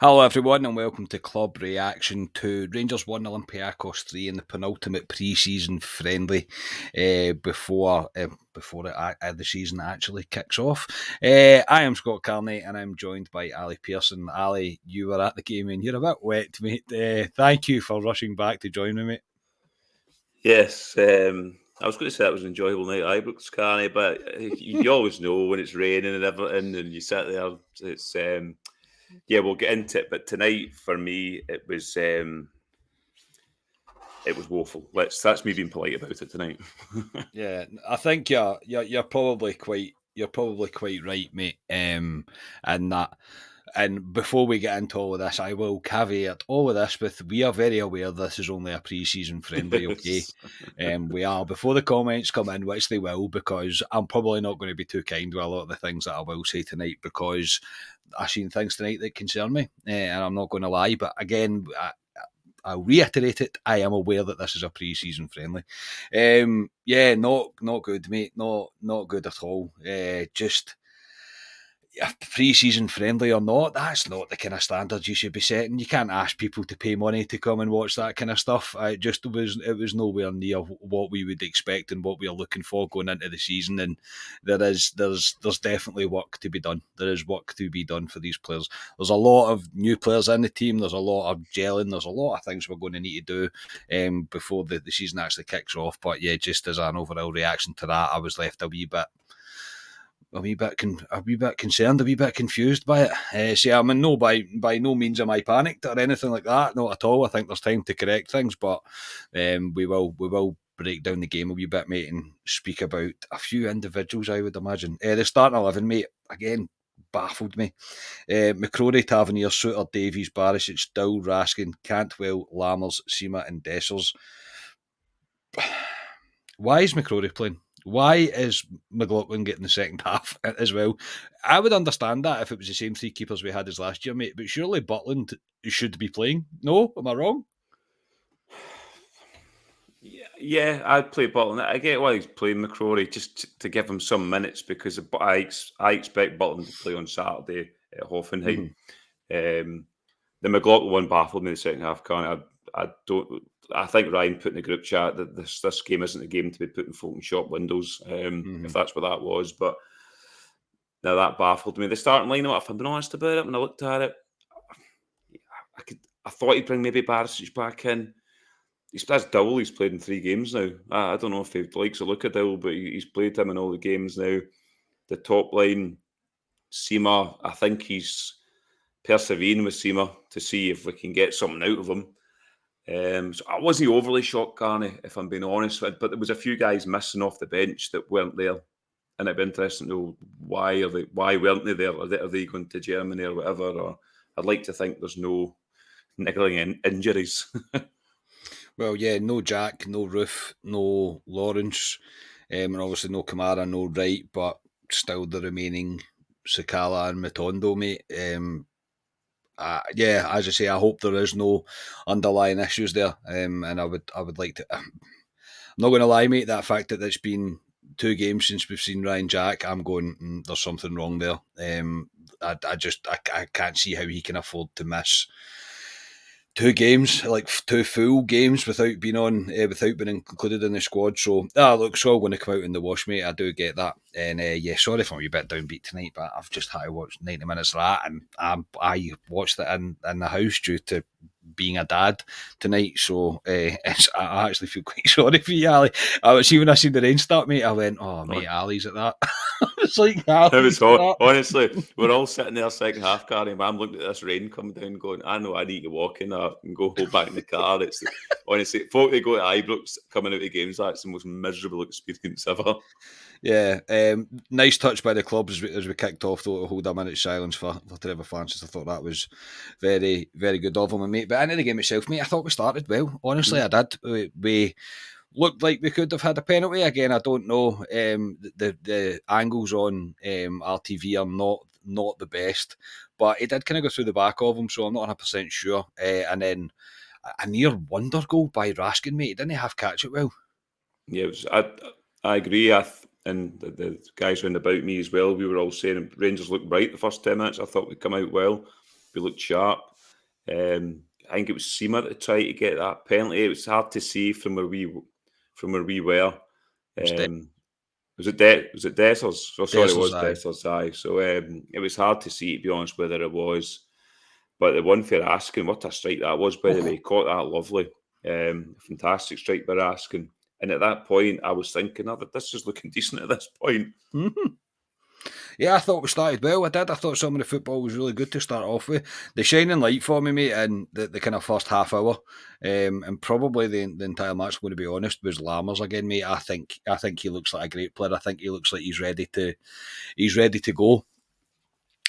Hello everyone and welcome to Club Reaction to Rangers 1 Olympiakos 3 in the penultimate pre-season friendly before the season actually kicks off. I am Scott Carney and I'm joined by Ali Pearson. Ali, you were at the game and you're a bit wet, mate. Thank you for rushing back to join me, mate. Yes, I was going to say that was an enjoyable night at Ibrox, Carney, but you always know when it's raining and everything, and you sit there. It's yeah, we'll get into it. But tonight, for me, it was woeful. That's me being polite about it tonight. Yeah, I think you're probably quite right, mate. And that. And before we get into all of this, I will caveat all of this with we are very aware this is only a pre-season friendly, okay? We are before the comments come in, which they will, because I'm probably not going to be too kind with a lot of the things that I will say tonight because I've seen things tonight that concern me, and I'm not going to lie. But again, I'll reiterate it. I am aware that this is a pre-season friendly. Yeah, not good, mate. Not good at all. Just pre-season friendly or not, that's not the kind of standards you should be setting. You can't ask people to pay money to come and watch that kind of stuff. It was nowhere near what we would expect and what we are looking for going into the season. And there's definitely work to be done. There is work to be done for these players. There's a lot of new players in the team. There's a lot of gelling. There's a lot of things we're going to need to do before the season actually kicks off. But yeah, just as an overall reaction to that, I was left a wee bit concerned, a wee bit confused by it. See, I mean, by no means am I panicked or anything like that. Not at all. I think there's time to correct things, but we will break down the game a wee bit, mate, and speak about a few individuals. I would imagine the starting 11, mate. Again, baffled me. McCrory, Tavernier, Suter, Davies, Barisic, Dow, Raskin, Cantwell, Lammers, Seema, and Dessers. Why is McCrory playing? Why is McLaughlin getting the second half as well? I would understand that if it was the same three keepers we had as last year, mate, but surely Butland should be playing. No? Am I wrong? Yeah, I'd play Butland. I get why he's playing McCrory just to give him some minutes because I expect Butland to play on Saturday at Hoffenheim. Um, the McLaughlin one baffled me in the second half. I don't. I think Ryan put in the group chat that this game isn't a game to be putting folk in shop windows. If that's what that was, but now that baffled me. The starting lineup, if I'm being honest about it, when I looked at it, I thought he'd bring maybe Barisic back in. That's Dowell. He's played in 3 games now. I don't know if he likes to look at Dowell, but he's played him in all the games now. The top line, Seema, I think he's persevering with Seema to see if we can get something out of him. So I wasn't overly shocked, Carney, if I'm being honest. But there was a few guys missing off the bench that weren't there, and it'd be interesting to know why weren't they there? Are they going to Germany or whatever? Or I'd like to think there's no niggling injuries. Well, yeah, no Jack, no Roof, no Lawrence, and obviously no Kamara, no Wright, but still the remaining Sakala and Matondo, mate. Yeah, as I say, I hope there is no underlying issues there, and I would like to. I'm not going to lie, mate. That fact that it's been 2 games since we've seen Ryan Jack, I'm going. There's something wrong there. I can't see how he can afford to miss 2 games, like 2 full games, without being included in the squad. So, look, it's all going to come out in the wash, mate. I do get that, and yeah, sorry if I'm a wee bit downbeat tonight, but I've just had to watch 90 minutes of that, and I watched it in the house due to being a dad tonight. So I actually feel quite sorry for you, Ali. See, when I seen the rain start, mate, I went, "Oh, mate, Ali's at that." It's like It was hot. that. Honestly, we're all sitting there second half, Carney. I'm looking at this rain coming down, going, I know I need to walk in and go back in the car. It's honestly, folk they go to Ibrox coming out of games, that's the most miserable experience ever. Yeah, nice touch by the club as we kicked off, though, to hold a minute's silence for Trevor Francis. I thought that was very, very good of him, mate. But into the game itself, mate, I thought we started well. Honestly, I did. We looked like we could have had a penalty. Again, I don't know. The angles on RTV are not the best, but it did kind of go through the back of him, so I'm not 100% sure. And then a near wonder goal by Raskin, mate. He didn't half catch it well. Yeah, I agree. And the guys round about me as well, we were all saying Rangers looked bright the first 10 minutes. I thought we'd come out well. We looked sharp. I think it was Seamer that tried to get that penalty. It was hard to see from where we were. Was it Dessers? Oh, sorry, it Dessers, was aye. Dessers. Aye. So it was hard to see, to be honest, whether it was. But the one for Raskin, what a strike that was, by the way. He caught that lovely. Fantastic strike by Raskin. And at that point, I was thinking, that this is looking decent at this point. Mm-hmm. Yeah, I thought we started well. I did. I thought some of the football was really good to start off with. The shining light for me, mate, in the kind of first half hour, and probably the entire match, I'm going to be honest, was Lammers again, mate. I think he looks like a great player. I think he looks like he's ready to go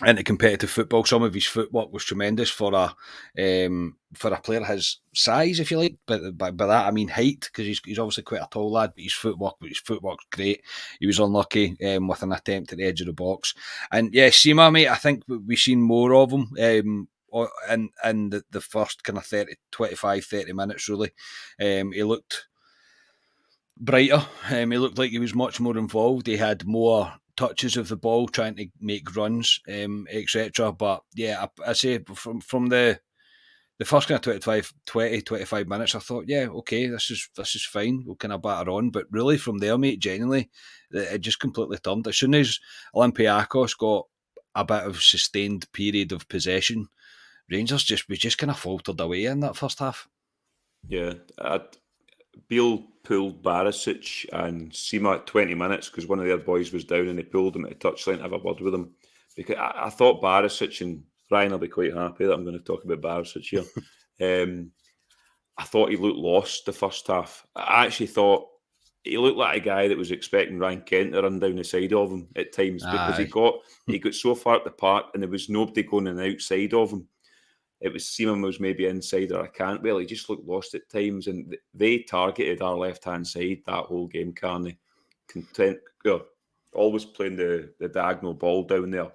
into competitive football. Some of his footwork was tremendous for a player his size, if you like. But by that I mean height, because he's obviously quite a tall lad. But his footwork's great. He was unlucky with an attempt at the edge of the box. And yeah, Sima, mate, I think we've seen more of him. In the first kind of 30 minutes, really. He looked brighter. He looked like he was much more involved. He had more touches of the ball, trying to make runs, etc. But yeah, I say from the first kind of 25 minutes, I thought, yeah, okay, this is fine. We'll kind of batter on. But really, from there, mate, genuinely, it just completely turned. As soon as Olympiakos got a bit of sustained period of possession, Rangers just kind of faltered away in that first half. Yeah, Beale pulled Barisic and Sima at 20 minutes because one of their boys was down and they pulled him at the touchline to have a word with him. Because I thought Barisic, and Ryan will be quite happy that I'm going to talk about Barisic here. I thought he looked lost the first half. I actually thought he looked like a guy that was expecting Ryan Kent to run down the side of him at times because he got so far at the park and there was nobody going on the outside of him. It was Seaman was maybe inside or I can't. Well, he just looked lost at times, and they targeted our left-hand side that whole game, Carney. Always playing the diagonal ball down there.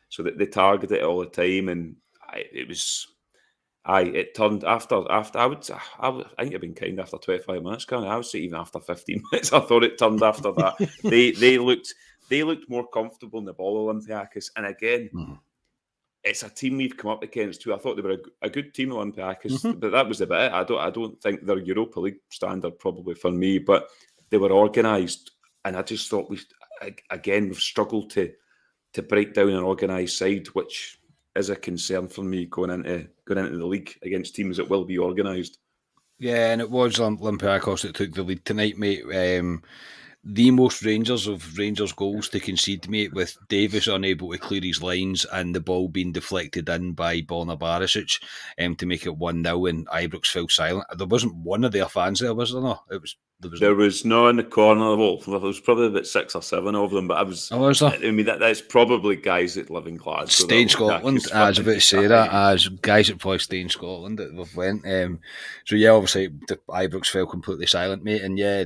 So that they targeted it all the time, and it turned after I think it'd been kind after 25 minutes, Carney. I would say even after 15 minutes, I thought it turned after that. they looked more comfortable in the ball, Olympiakos, and again. Mm-hmm. It's a team we've come up against too. I thought they were a good team, Olympiakos, but that was about it. I don't think they're Europa League standard probably for me, but they were organised, and I just thought we've struggled to break down an organised side, which is a concern for me going into the league against teams that will be organised. Yeah, and it was Olympiakos that took the lead tonight, mate. The most Rangers goals to concede, mate, with Davis unable to clear his lines and the ball being deflected in by Borna Barisic to make it 1-0, and Ibrox fell silent. There wasn't one of their fans there, was there? No, there was no in the corner. Well, there was probably about 6 or 7 of them, but I mean, that's probably guys that live in Glasgow. Stay in Scotland. I was about to say that. As guys that probably stay in Scotland that we've went. So yeah, obviously the Ibrox fell completely silent, mate, and yeah.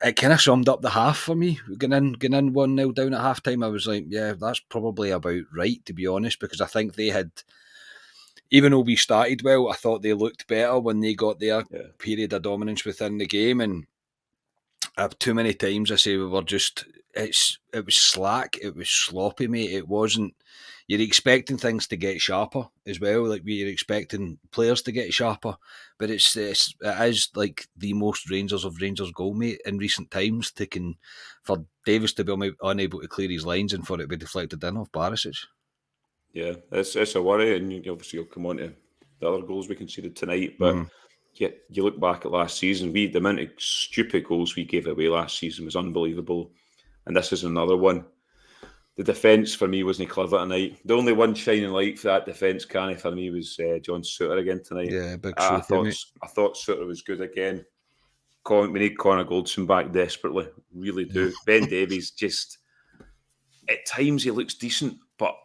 It kind of summed up the half for me. Getting in 1-0 down at half time, I was like, yeah, that's probably about right, to be honest, because I think they had, even though we started well, I thought they looked better when they got their period of dominance within the game. And too many times I say we were just, it was slack, it was sloppy, mate. It wasn't, you're expecting things to get sharper as well, like you're expecting players to get sharper, but it is like the most Rangers goal, mate, in recent times, for Davis to be unable to clear his lines and for it to be deflected in off Barisic. Yeah, it's a worry, and obviously you'll come on to the other goals we conceded tonight, but yeah, you look back at last season, the amount of stupid goals we gave away last season was unbelievable, and this is another one. The defence for me wasn't clever tonight. The only one shining light for that defence, Canny, for me was John Souttar again tonight. Yeah, big I thought Souttar was good again. We need Connor Goldson back desperately, really do. Ben Davies just at times he looks decent, but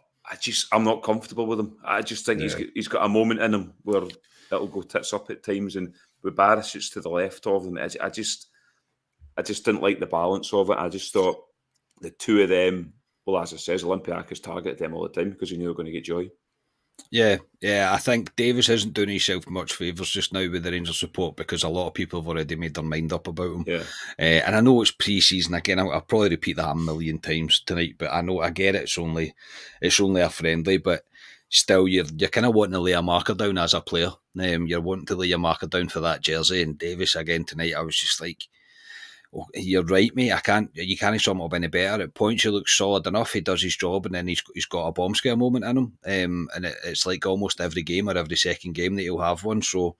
I'm not comfortable with him. I just think he's got a moment in him where it'll go tits up at times, and with Barisic to the left of them, I just didn't like the balance of it. I just thought the two of them. Well, as I says, Olympiakos targeted them all the time because he knew they were going to get joy. Yeah, I think Davis isn't doing himself much favours just now with the Rangers support because a lot of people have already made their mind up about him. Yeah. And I know it's pre-season again. I'll probably repeat that a million times tonight, but I get it. It's only a friendly, but still you're kind of wanting to lay a marker down as a player. You're wanting to lay your marker down for that jersey. And Davis again tonight, I was just like, oh, you're right, mate. You can't sum it up any better. At points, he looks solid enough. He does his job, and then he's got a bomb scare moment in him. And it's like almost every game or every second game that he'll have one. So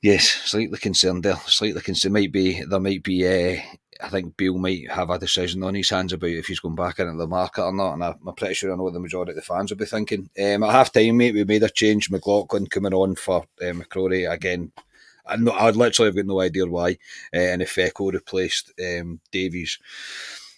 yes, slightly concerned there. Slightly concerned. There might be. I think Beale might have a decision on his hands about if he's going back into the market or not, and I'm pretty sure I know what the majority of the fans will be thinking. At half time, mate, we made a change. McLaughlin coming on for McCrory again. I'd literally have got no idea why. And Ifeko replaced Davies.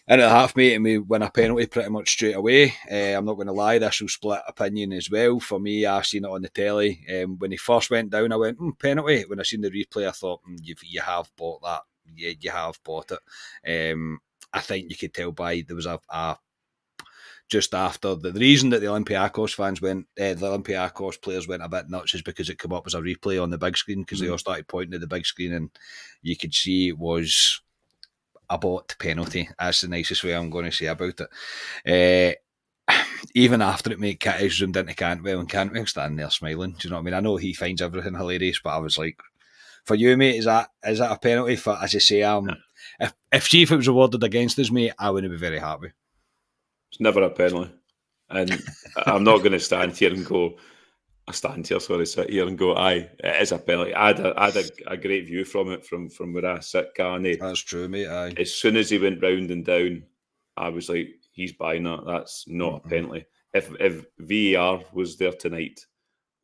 And at half, mate, and we win a penalty pretty much straight away. I'm not going to lie, this will split opinion as well. For me, I seen it on the telly. When he first went down, I went, penalty. When I seen the replay, I thought, you have bought that. Yeah, you have bought it. I think you could tell by there was a just after the reason that the Olympiakos fans went, the Olympiakos players went a bit nuts is because it came up as a replay on the big screen because they all started pointing at the big screen and you could see it was a bought penalty. That's the nicest way I'm going to say about it. Even after it, mate, Kitty zoomed into Cantwell and Cantwell standing there smiling. Do you know what I mean? I know he finds everything hilarious, but I was like, for you, mate, is that a penalty? For, as I say, if Chief was awarded against us, mate, I wouldn't be very happy. It's never a penalty. And I'm not going to stand here and go, sit here and go, aye, it is a penalty. I had a great view from it from where I sit, Carney. That's true, mate, aye. As soon as he went round and down, I was like, he's buying that. That's not a penalty. If VAR was there tonight,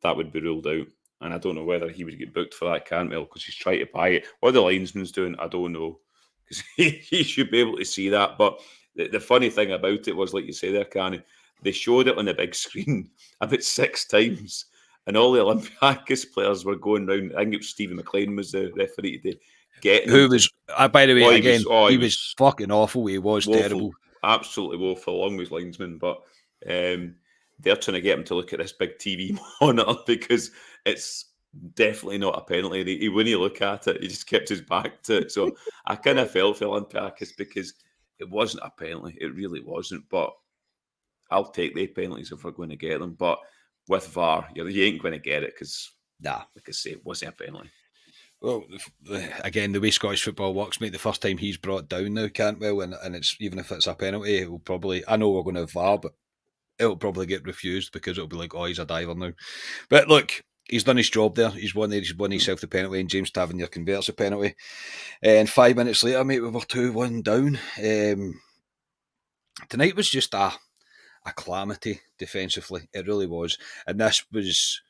that would be ruled out. And I don't know whether he would get booked for that, Cantwell, because he's trying to buy it. What the linesman's doing, I don't know. Because he should be able to see that. But the funny thing about it was, like you say there, Canny, they showed it on the big screen about 6 times. And all the Olympiakos players were going round. I think it was Stephen McLean was the referee today. Who was, by the way, he was fucking awful. He was woeful, terrible. Absolutely woeful, along with his linesman. But they're trying to get him to look at this big TV monitor because it's definitely not a penalty. When you look at it, he just kept his back to it. So I kind of felt for Olympiakos because it wasn't a penalty. It really wasn't. But I'll take the penalties if we're going to get them. But with VAR, you ain't going to get it because, like I say, it wasn't a penalty. Well, again, the way Scottish football works, mate, the first time he's brought down now, Cantwell, and it's even if it's a penalty, it will probably, I know we're going to have VAR, but it'll probably get refused because it'll be like, oh, he's a diver now. But look, he's done his job there. He's won himself the penalty, and James Tavernier converts the penalty. And 5 minutes later, mate, we were 2-1 down. Tonight was just a calamity defensively. It really was. And this was,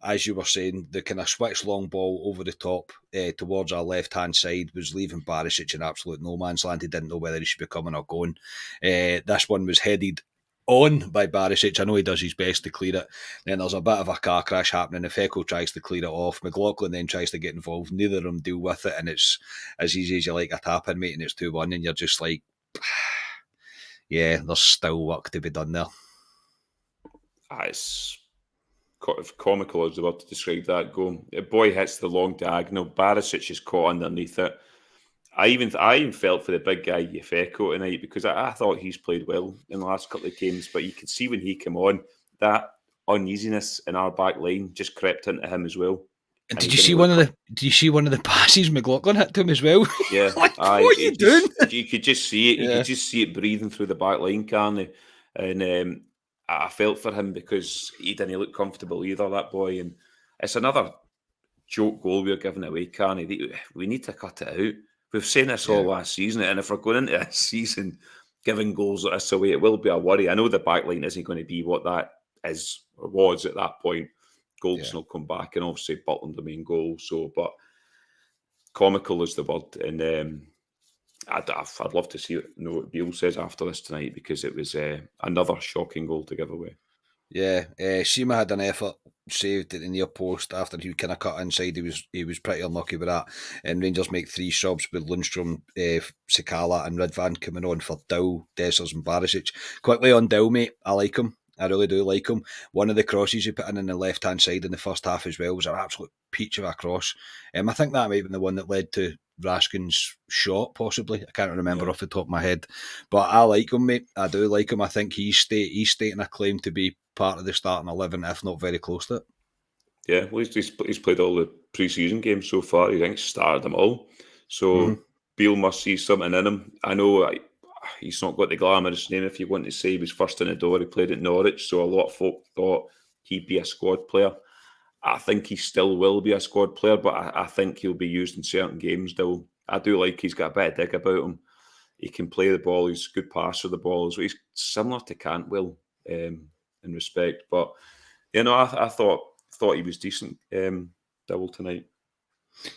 as you were saying, the kind of switch long ball over the top towards our left-hand side was leaving Barisic in absolute no man's land. He didn't know whether he should be coming or going. This one was headed on by Barisic. I know he does his best to clear it. Then there's a bit of a car crash happening. Ifeko tries to clear it off. McLaughlin then tries to get involved. Neither of them deal with it, and it's as easy as you like a tap-in, mate, and it's 2-1, and you're just like, yeah, there's still work to be done there. It's comical as the word to describe that goal. The boy hits the long diagonal. Barisic is caught underneath it. I even felt for the big guy Ifeko tonight because I thought he's played well in the last couple of games, but you could see when he came on that uneasiness in our back line just crept into him as well. And did you see one of the passes McLaughlin hit to him as well? Yeah, like, what are you doing? You could just see it. You could just see it breathing through the back line, Carney. And I felt for him because he didn't look comfortable either, that boy. And it's another joke goal we're giving away, Carney. We need to cut it out. We've seen this all last season, and if we're going into this season giving goals like this away, it will be a worry. I know the back line isn't going to be what that is or was at that point. Goldson will come back, and obviously Butland the main goal. So, but comical is the word, and I'd love to see what Beale says after this tonight because it was another shocking goal to give away. Yeah, Sima had an effort saved at the near post after he kind of cut inside. He was pretty unlucky with that. And Rangers make 3 subs with Lundstrom, Sakala and Ridvan coming on for Dow, Dessers and Barisic. Quickly on Dow, mate, I like him. I really do like him. One of the crosses he put in the left-hand side in the first half as well was an absolute peach of a cross. I think that might have been the one that led to Raskin's shot, possibly. I can't remember off the top of my head. But I like him, mate. I do like him. I think he's stating a claim to be part of the starting 11, if not very close to it. Yeah, well, he's played all the pre-season games so far. He thinks started them all. So Beale must see something in him. I know he's not got the glamorous name, if you want to say. He was first in the door. He played at Norwich, so a lot of folk thought he'd be a squad player. I think he still will be a squad player, but I think he'll be used in certain games still. I do like he's got a bit of dig about him. He can play the ball. He's a good passer of the ball. So he's similar to Cantwell in respect. But, I thought he was decent, Dowell, tonight.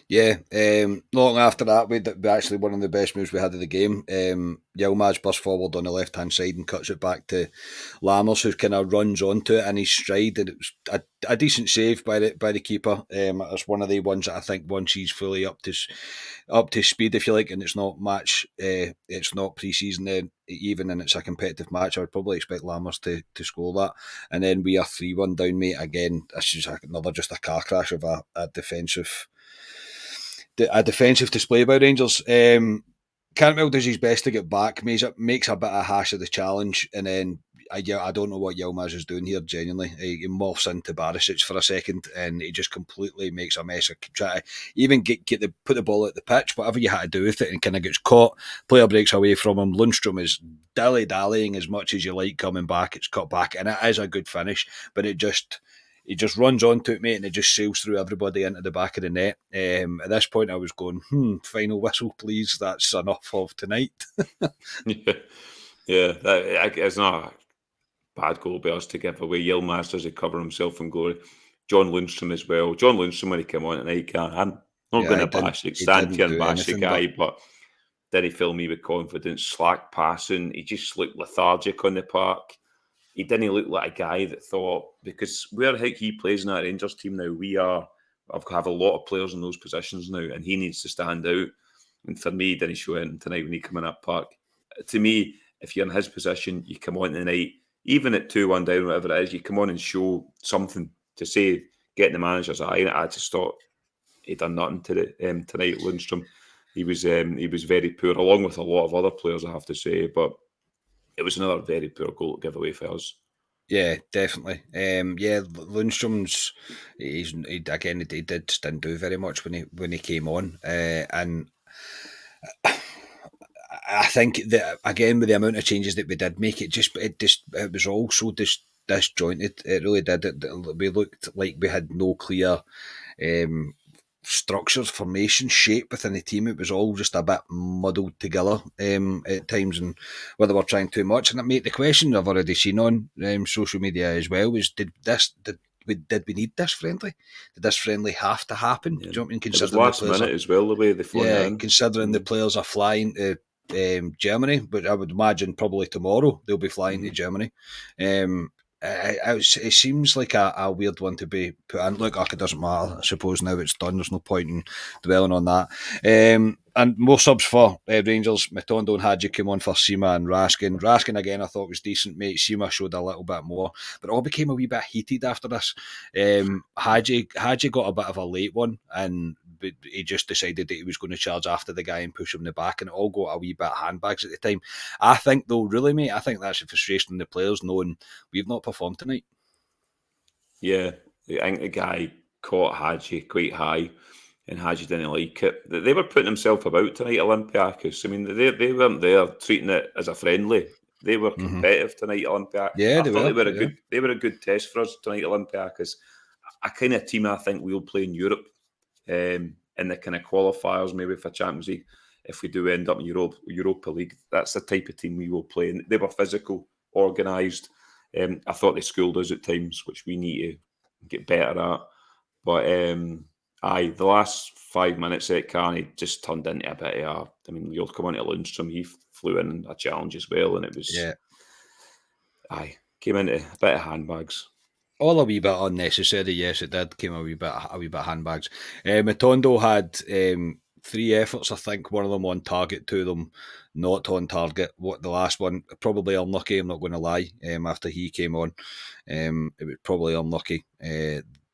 Yeah, not long after that, we actually one of the best moves we had of the game. Yilmaz bursts forward on the left-hand side and cuts it back to Lammers, who kind of runs onto it in his stride, and it was a decent save by the keeper. It's one of the ones that I think once he's fully up to speed, if you like, and it's not it's not pre-season even, and it's a competitive match, I would probably expect Lammers to score that. And then we are 3-1 down, mate. Again, this is another just a car crash of a defensive display by Rangers. Cantwell does his best to get back, makes a bit of a hash of the challenge, and then I don't know what Yilmaz is doing here, genuinely. He morphs into Barisic for a second, and he just completely makes a mess of trying to even put the ball at the pitch, whatever you had to do with it, and kind of gets caught. Player breaks away from him. Lundstrom is dilly-dallying as much as you like coming back. It's cut back, and it is a good finish, but he just runs onto it, mate, and it just sails through everybody into the back of the net. At this point, I was going, final whistle, please. That's enough of tonight. yeah, it's not a bad goal by us to give away. Yilmaz does recover himself in glory. John Lundstrom as well. John Lundstrom, when he came on tonight, I'm not going to stand here and bash the guy, but did he fill me with confidence? Slack passing. He just looked lethargic on the park. He didn't look like a guy that thought, because where he plays in that Rangers team now, I've a lot of players in those positions now, and he needs to stand out. And for me, he didn't show it tonight when he came in that park. To me, if you're in his position, you come on tonight, even at 2-1 down, whatever it is, you come on and show something to say, getting the manager's eye. And I just thought he'd done nothing tonight, Lundstrom. He was very poor, along with a lot of other players, I have to say, but it was another very poor goal to give away for us. Yeah, definitely. Lundstrom's he didn't do very much when he came on, and I think that again with the amount of changes that we did make, it was all so disjointed. It really did. We looked like we had no clear structures, formation, shape within the team. It was all just a bit muddled together at times, and whether we're trying too much. And the question I've already seen on social media as well was, did we need this friendly? Did this friendly have to happen? Yeah. Do you know what I mean? Considering it was last minute as well, the way they flown in. Considering the players are flying to Germany, but I would imagine probably tomorrow they'll be flying to Germany. It seems like a weird one to be put in. Look, it doesn't matter. I suppose now it's done. There's no point in dwelling on that. And more subs for Rangers. Matondo and Hadji came on for Sima and Raskin. Raskin, again, I thought was decent, mate. Sima showed a little bit more. But it all became a wee bit heated after this. Hadji got a bit of a late one, and he just decided that he was going to charge after the guy and push him in the back, and it all got a wee bit handbags at the time. I think, though, really, mate, I think that's a frustration in the players knowing we've not performed tonight. Yeah, I think the guy caught Hadji quite high, and Hadji didn't like it. They were putting themselves about tonight, Olympiakos. I mean, they weren't there treating it as a friendly. They were competitive tonight, Olympiakos. Yeah, they were a good test for us tonight, Olympiakos. A kind of team I think we'll play in Europe. In the kind of qualifiers, maybe for Champions League, if we do end up in Europa League, that's the type of team we will play. And they were physical, organised. I thought they schooled us at times, which we need to get better at. But the last 5 minutes at Carney just turned into a bit of you'll come on to Lundstrom, he flew in a challenge as well, and it was came into a bit of handbags. All a wee bit unnecessary, yes, it did. Came a wee bit handbags. Matondo had 3 efforts, I think. One of them on target, 2 of them not on target. What the last one, probably unlucky, I'm not going to lie. After he came on, it was probably unlucky.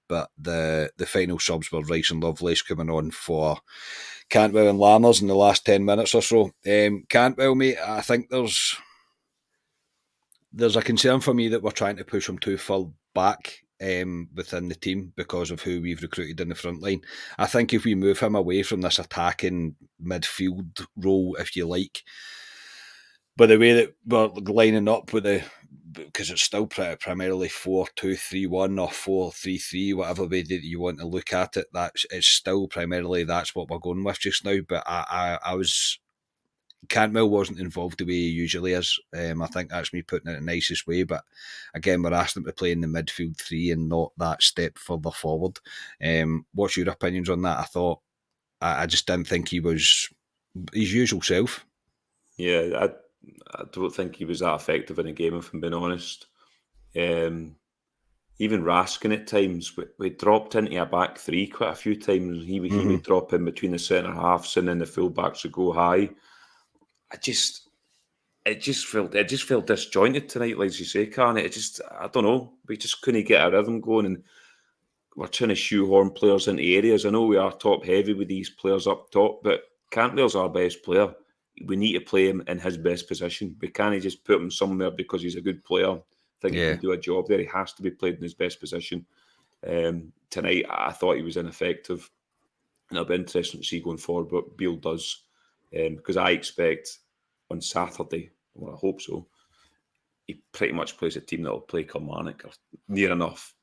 But the final subs were Rice and Lovelace coming on for Cantwell and Lammers in the last 10 minutes or so. Cantwell, mate, I think there's there's a concern for me that we're trying to push him too far back within the team because of who we've recruited in the front line. I think if we move him away from this attacking midfield role, if you like, but the way that we're lining up with because it's still primarily 4-2-3-1 or 4-3-3, whatever way that you want to look at it, it's still primarily that's what we're going with just now. But I was Cantwell wasn't involved the way he usually is. I think that's me putting it in the nicest way. But again, we're asking him to play in the midfield three and not that step further forward. What's your opinions on that? I just didn't think he was his usual self. Yeah, I don't think he was that effective in a game, if I'm being honest. Even Raskin at times, we dropped into a back three quite a few times. He would drop in between the centre halves and then the full backs would go high. It just felt disjointed tonight, like you say, Carney. I don't know. We just couldn't get a rhythm going, and we're trying to shoehorn players into areas. I know we are top heavy with these players up top, but Cantwell's our best player. We need to play him in his best position. We can't just put him somewhere because he's a good player. Think he can do a job there. He has to be played in his best position. Tonight, I thought he was ineffective, and it'll be interesting to see going forward what Beale does, because I expect on Saturday, well, I hope so, he pretty much plays a team that will play Kilmarnock or near enough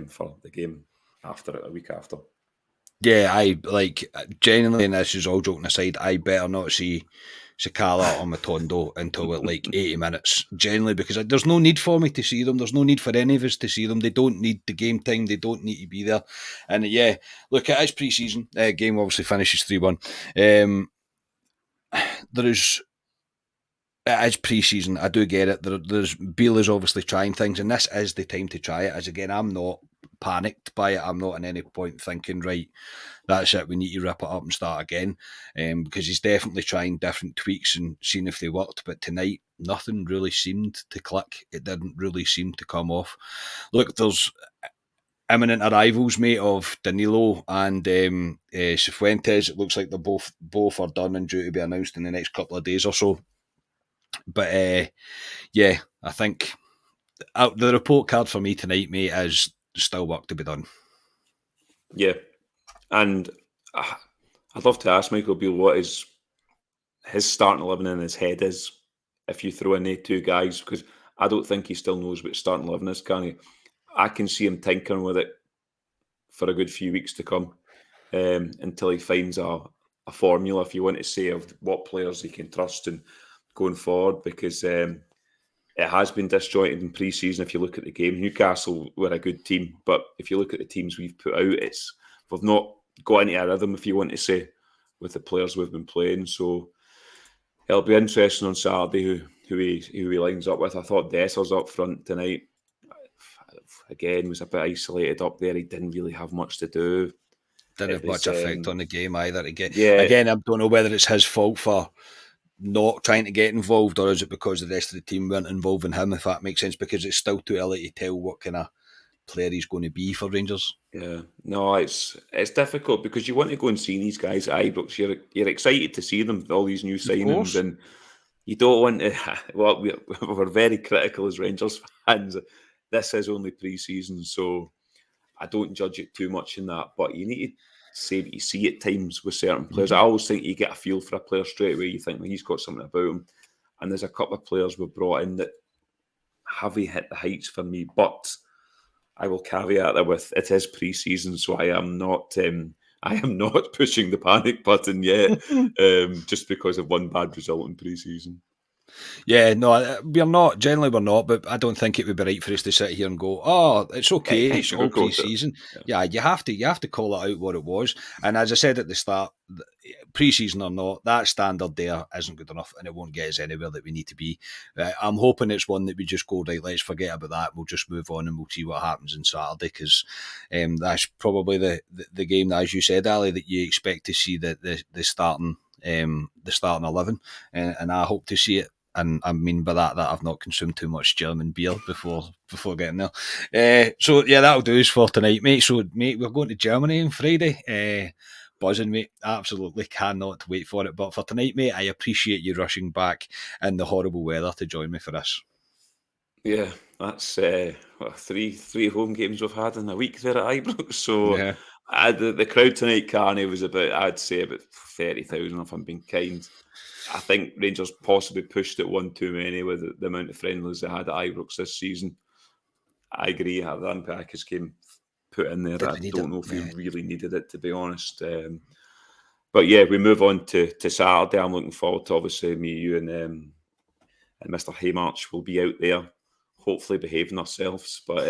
for the game after a week after. Yeah, I like genuinely, and this is all joking aside, I better not see Sakala or Matondo until at like 80 minutes. Generally, because there's no need for me to see them. There's no need for any of us to see them. They don't need the game time. They don't need to be there. And yeah, look, it is pre-season. Game obviously finishes 3-1. There is. It is pre-season. I do get it. There's Beale is obviously trying things, and this is the time to try it. As again, I'm not panicked by it. I'm not at any point thinking, right, that's it, we need to rip it up and start again, because he's definitely trying different tweaks and seeing if they worked. But tonight, nothing really seemed to click. It didn't really seem to come off. Look, there's imminent arrivals, mate, of Danilo and Cifuentes. It looks like they're both are done and due to be announced in the next couple of days or so. But yeah, I think the report card for me tonight, mate, is still work to be done. Yeah, and I'd love to ask Michael Beale what his starting 11 in his head is if you throw in the two guys, because I don't think he still knows what starting 11 is, can he? I can see him tinkering with it for a good few weeks to come, until he finds a formula, if you want to say, of what players he can trust and going forward, because it has been disjointed in pre-season. If you look at the game, Newcastle were a good team, but if you look at the teams we've put out, we've not got into a rhythm, if you want to say, with the players we've been playing. So it'll be interesting on Saturday who he lines up with. I thought Dessers up front tonight, again, was a bit isolated up there. He didn't really have much to do. Didn't have much effect on the game either. Again, I don't know whether it's his fault for not trying to get involved, or is it because the rest of the team weren't involving him, if that makes sense, because it's still too early to tell what kind of player he's going to be for Rangers. Yeah, no, it's difficult because you want to go and see these guys at Ibrox. You're excited to see them, all these new signings, and you don't want to. Well, we're very critical as Rangers fans. This is only pre-season, so I don't judge it too much in that. But you need to say that you see at times with certain players. I always think you get a feel for a player straight away. You think, well, he's got something about him. And there's a couple of players we've brought in that haven't hit the heights for me. But I will caveat that with it is pre-season, so I am not pushing the panic button yet, just because of one bad result in pre-season. Yeah, no, we're not. Generally, we're not. But I don't think it would be right for us to sit here and go, "Oh, it's okay, it's all pre-season." Yeah, you have to call it out what it was. And as I said at the start, pre-season or not, that standard there isn't good enough, and it won't get us anywhere that we need to be. I'm hoping it's one that we just go, right, let's forget about that. We'll just move on and we'll see what happens on Saturday, because that's probably the game that, as you said, Ali, that you expect to see the starting 11, and I hope to see it. And I mean by that I've not consumed too much German beer before getting there. So yeah, that'll do us for tonight, mate. So mate, we're going to Germany on Friday. Buzzing, mate. Absolutely cannot wait for it. But for tonight, mate, I appreciate you rushing back in the horrible weather to join me for this. Yeah, that's three home games we've had in a week there at Ibrox. So Yeah. the crowd tonight, Carney, was I'd say about 30,000 if I'm being kind. I think Rangers possibly pushed it one too many with the amount of friendlies they had at Ibrox this season. I agree. The Olympiakos game put in there. Did I we need it? don't know if we Yeah. really needed it, to be honest. But yeah, we move on to Saturday. I'm looking forward to, obviously, me, you, and Mr. Haymarch will be out there, hopefully behaving ourselves. But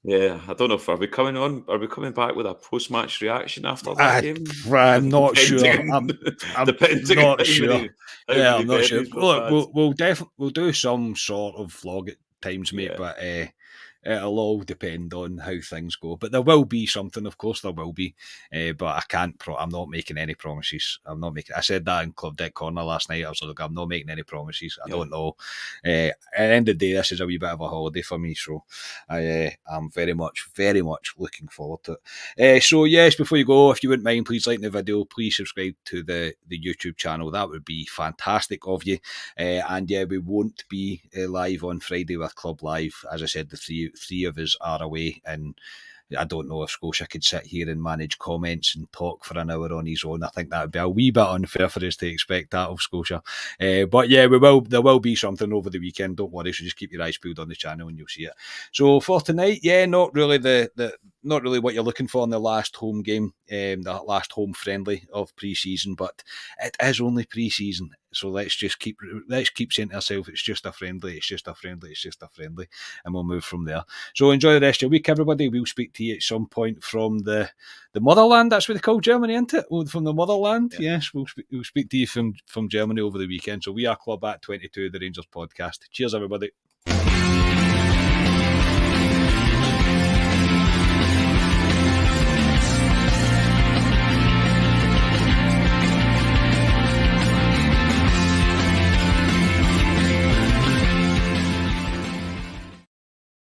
yeah, I don't know if are we coming on. Are we coming back with a post-match reaction after that game? I'm not sure. Depending on I'm depending on not sure. how Yeah, many I'm not sure. berries we've Look, had. we'll definitely do some sort of vlog at times, mate. Yeah, But it'll all depend on how things go. But there will be something, of course, there will be. But I can't. I'm not making any promises. I'm not making. I said that in Club Deck Corner last night. I was like, I'm not making any promises. I don't know. At the end of the day, this is a wee bit of a holiday for me, so I'm very much looking forward to it. So yes, before you go, if you wouldn't mind, please like the video. Please subscribe to the YouTube channel. That would be fantastic of you. And yeah, we won't be live on Friday with Club Live. As I said, the three of us are away, and I don't know if Scotia could sit here and manage comments and talk for an hour on his own. I think that would be a wee bit unfair for us to expect that of Scotia. But yeah, we will. There will be something over the weekend. Don't worry. So just keep your eyes peeled on the channel and you'll see it. So for tonight, yeah, not really not really what you're looking for in the last home game, the last home friendly of pre-season, but it is only pre-season. So let's keep saying to ourselves, it's just a friendly, and we'll move from there. So enjoy the rest of your week, everybody. We'll speak to you at some point from the motherland. That's what they call Germany, isn't it? From the motherland. yeah. Yes, we'll speak to you from Germany over the weekend. So we are Club at 22, the Rangers podcast. Cheers, everybody.